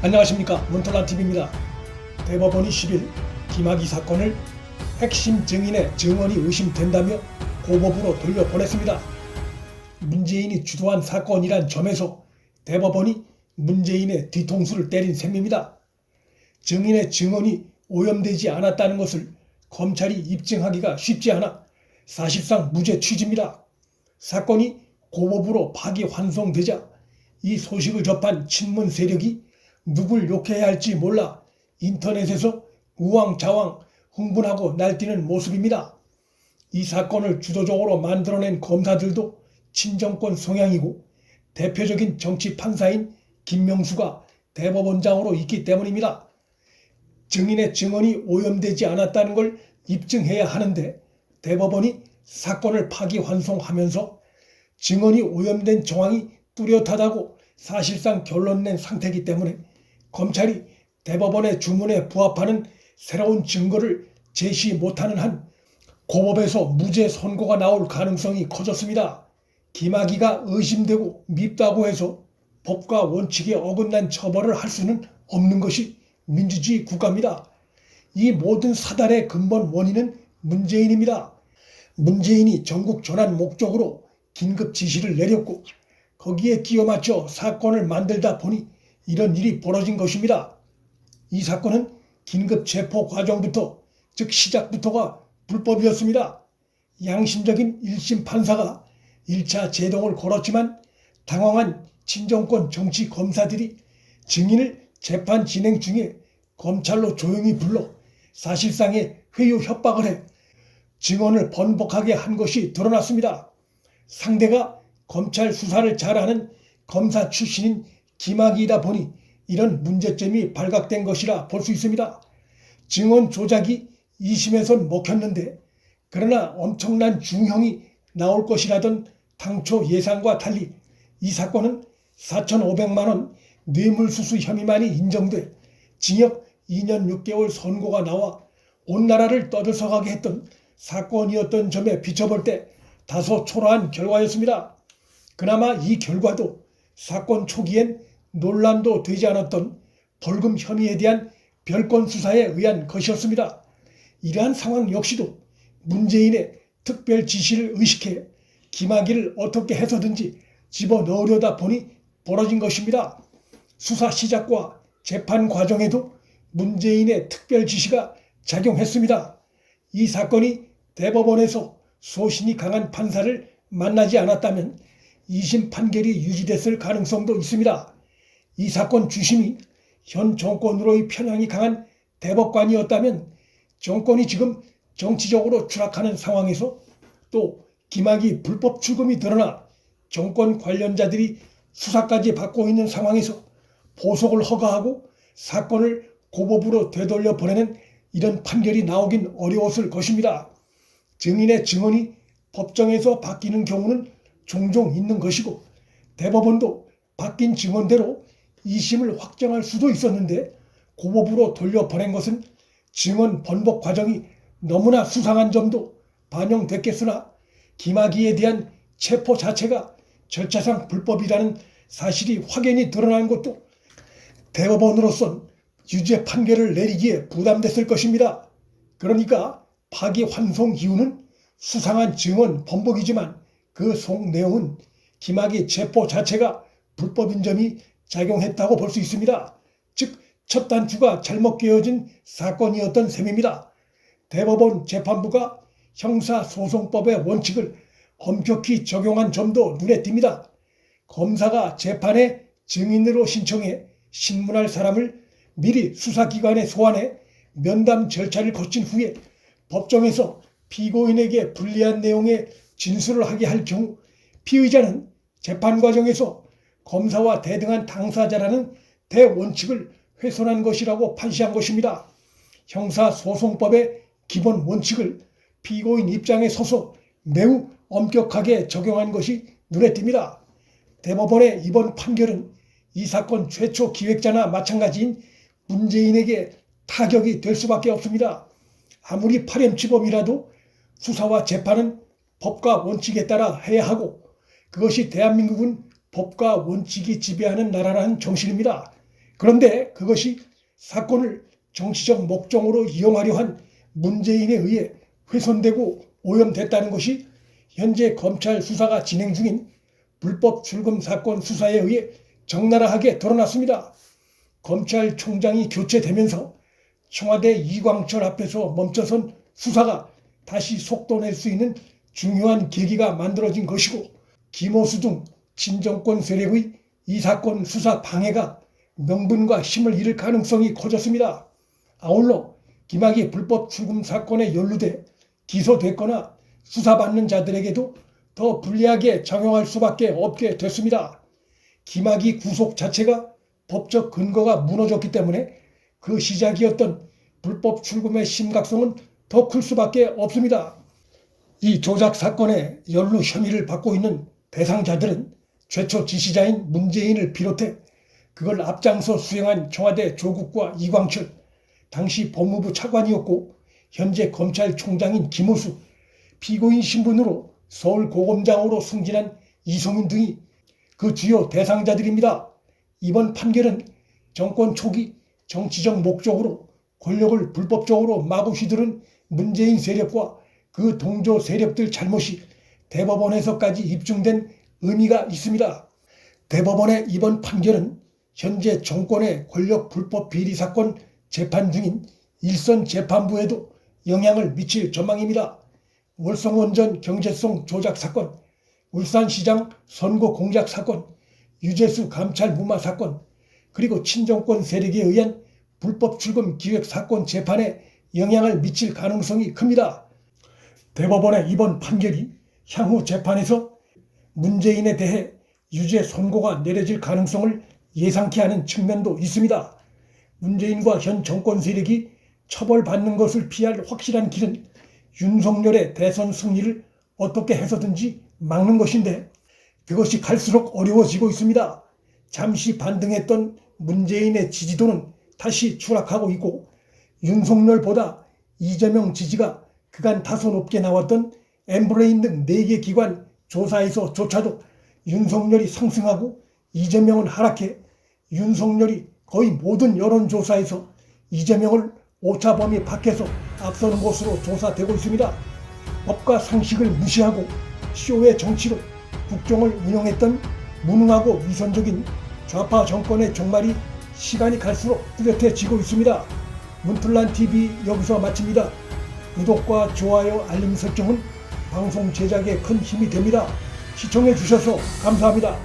안녕하십니까, 문털란TV입니다. 대법원이 10일 김학의 사건을 핵심 증인의 증언이 의심된다며 고법으로 돌려보냈습니다. 문재인이 주도한 사건이란 점에서 대법원이 문재인의 뒤통수를 때린 셈입니다. 증인의 증언이 오염되지 않았다는 것을 검찰이 입증하기가 쉽지 않아 사실상 무죄 취지입니다. 사건이 고법으로 파기환송되자 이 소식을 접한 친문 세력이 누굴 욕해야 할지 몰라 인터넷에서 우왕좌왕 흥분하고 날뛰는 모습입니다. 이 사건을 주도적으로 만들어낸 검사들도 친정권 성향이고 대표적인 정치 판사인 김명수가 대법원장으로 있기 때문입니다. 증인의 증언이 오염되지 않았다는 걸 입증해야 하는데 대법원이 사건을 파기환송하면서 증언이 오염된 정황이 뚜렷하다고 사실상 결론 낸 상태이기 때문에 검찰이 대법원의 주문에 부합하는 새로운 증거를 제시 못하는 한 고법에서 무죄 선고가 나올 가능성이 커졌습니다. 김학의가 의심되고 밉다고 해서 법과 원칙에 어긋난 처벌을 할 수는 없는 것이 민주주의 국가입니다. 이 모든 사달의 근본 원인은 문재인입니다. 문재인이 전국 전환 목적으로 긴급 지시를 내렸고 거기에 끼워 맞춰 사건을 만들다 보니 이런 일이 벌어진 것입니다. 이 사건은 긴급 체포 과정부터 즉 시작부터가 불법이었습니다. 양심적인 1심 판사가 1차 제동을 걸었지만 당황한 친정권 정치 검사들이 증인을 재판 진행 중에 검찰로 조용히 불러 사실상의 회유 협박을 해 증언을 번복하게 한 것이 드러났습니다. 상대가 검찰 수사를 잘하는 검사 출신인 김학의이다 보니 이런 문제점이 발각된 것이라 볼 수 있습니다. 증언 조작이 2심에선 먹혔는데 그러나 엄청난 중형이 나올 것이라던 당초 예상과 달리 이 사건은 4,500만 원 뇌물수수 혐의만이 인정돼 징역 2년 6개월 선고가 나와 온 나라를 떠들썩하게 했던 사건이었던 점에 비춰볼 때 다소 초라한 결과였습니다. 그나마 이 결과도 사건 초기엔 논란도 되지 않았던 벌금 혐의에 대한 별건 수사에 의한 것이었습니다. 이러한 상황 역시도 문재인의 특별 지시를 의식해 김학의를 어떻게 해서든지 집어넣으려다 보니 벌어진 것입니다. 수사 시작과 재판 과정에도 문재인의 특별 지시가 작용했습니다. 이 사건이 대법원에서 소신이 강한 판사를 만나지 않았다면 2심 판결이 유지됐을 가능성도 있습니다. 이 사건 주심이 현 정권으로의 편향이 강한 대법관이었다면 정권이 지금 정치적으로 추락하는 상황에서 또 김학의 불법 출금이 드러나 정권 관련자들이 수사까지 받고 있는 상황에서 보석을 허가하고 사건을 고법으로 되돌려 보내는 이런 판결이 나오긴 어려웠을 것입니다. 증인의 증언이 법정에서 바뀌는 경우는 종종 있는 것이고 대법원도 바뀐 증언대로 2심을 확정할 수도 있었는데 고법으로 돌려보낸 것은 증언 번복 과정이 너무나 수상한 점도 반영됐겠으나 김학의에 대한 체포 자체가 절차상 불법이라는 사실이 확연히 드러난 것도 대법원으로선 유죄 판결을 내리기에 부담됐을 것입니다. 그러니까 파기환송 이유는 수상한 증언 번복이지만 그 속 내용은 김학의 체포 자체가 불법인 점이 작용했다고 볼 수 있습니다. 즉 첫 단추가 잘못 끼워진 사건이었던 셈입니다. 대법원 재판부가 형사소송법의 원칙을 엄격히 적용한 점도 눈에 띕니다. 검사가 재판에 증인으로 신청해 신문할 사람을 미리 수사기관에 소환해 면담 절차를 거친 후에 법정에서 피고인에게 불리한 내용의 진술을 하게 할 경우 피의자는 재판 과정에서 검사와 대등한 당사자라는 대원칙을 훼손한 것이라고 판시한 것입니다. 형사소송법의 기본 원칙을 피고인 입장에 서서 매우 엄격하게 적용한 것이 눈에 띕니다. 대법원의 이번 판결은 이 사건 최초 기획자나 마찬가지인 문재인에게 타격이 될 수밖에 없습니다. 아무리 파렴치범이라도 수사와 재판은 법과 원칙에 따라 해야 하고 그것이 대한민국은 법과 원칙이 지배하는 나라라는 정신입니다. 그런데 그것이 사건을 정치적 목적으로 이용하려 한 문재인에 의해 훼손되고 오염됐다는 것이 현재 검찰 수사가 진행 중인 불법 출금 사건 수사에 의해 적나라하게 드러났습니다. 검찰총장이 교체되면서 청와대 이광철 앞에서 멈춰선 수사가 다시 속도 낼 수 있는 중요한 계기가 만들어진 것이고, 김호수 등 친정권 세력의 이 사건 수사 방해가 명분과 힘을 잃을 가능성이 커졌습니다. 아울러 김학의 불법 출금 사건에 연루돼 기소됐거나 수사받는 자들에게도 더 불리하게 작용할 수밖에 없게 됐습니다. 김학의 구속 자체가 법적 근거가 무너졌기 때문에 그 시작이었던 불법 출금의 심각성은 더 클 수밖에 없습니다. 이 조작 사건의 연루 혐의를 받고 있는 대상자들은 최초 지시자인 문재인을 비롯해 그걸 앞장서 수행한 청와대 조국과 이광철, 당시 법무부 차관이었고 현재 검찰총장인 김호수, 피고인 신분으로 서울고검장으로 승진한 이성윤 등이 그 주요 대상자들입니다. 이번 판결은 정권 초기 정치적 목적으로 권력을 불법적으로 마구 휘두른 문재인 세력과 그 동조 세력들 잘못이 대법원에서까지 입증된 의미가 있습니다. 대법원의 이번 판결은 현재 정권의 권력 불법 비리 사건 재판 중인 일선 재판부에도 영향을 미칠 전망입니다. 월성원전 경제성 조작 사건, 울산시장 선거 공작 사건, 유재수 감찰 무마 사건, 그리고 친정권 세력에 의한 불법 출금 기획 사건 재판에 영향을 미칠 가능성이 큽니다. 대법원의 이번 판결이 향후 재판에서 문재인에 대해 유죄 선고가 내려질 가능성을 예상케 하는 측면도 있습니다. 문재인과 현 정권 세력이 처벌받는 것을 피할 확실한 길은 윤석열의 대선 승리를 어떻게 해서든지 막는 것인데, 그것이 갈수록 어려워지고 있습니다. 잠시 반등했던 문재인의 지지도는 다시 추락하고 있고, 윤석열보다 이재명 지지가 그간 다소 높게 나왔던 엠브레인 등 4개 기관 조사에서조차도 윤석열이 상승하고 이재명은 하락해 윤석열이 거의 모든 여론조사에서 이재명을 오차범위 밖에서 앞서는 것으로 조사되고 있습니다. 법과 상식을 무시하고 쇼의 정치로 국정을 운영했던 무능하고 위선적인 좌파 정권의 종말이 시간이 갈수록 뚜렷해지고 있습니다. 문틀란TV 여기서 마칩니다. 구독과 좋아요, 알림 설정은 방송 제작에 큰 힘이 됩니다. 시청해 주셔서 감사합니다.